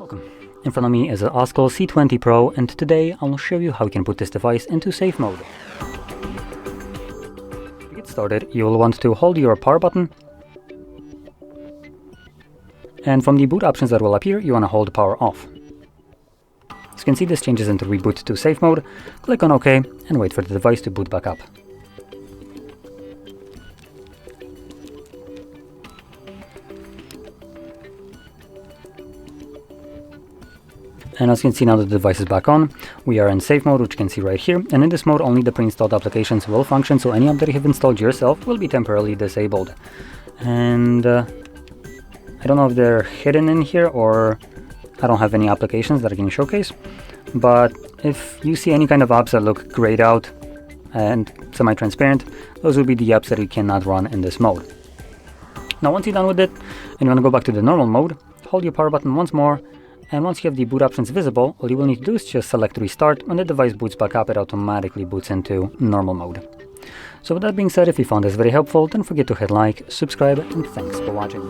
Welcome. In front of me is an Oscal C20 Pro, and today I will show you how you can put this device into safe mode. To get started, you will want to hold your power button, and from the boot options that will appear, you want to hold power off. As you can see, this changes into reboot to safe mode. Click on OK and wait for the device to boot back up. And as you can see, now that the device is back on, we are in safe mode, which you can see right here. And in this mode, only the pre-installed applications will function, so any app that you have installed yourself will be temporarily disabled. And I don't know if they're hidden in here, or I don't have any applications that I can showcase. But if you see any kind of apps that look grayed out and semi-transparent, those will be the apps that you cannot run in this mode. Now, once you're done with it, and you want to go back to the normal mode, hold your power button once more. And once you have the boot options visible, all you will need to do is just select restart. When the device boots back up, it automatically boots into normal mode. So with that being said, if you found this very helpful, don't forget to hit like, subscribe, and thanks for watching.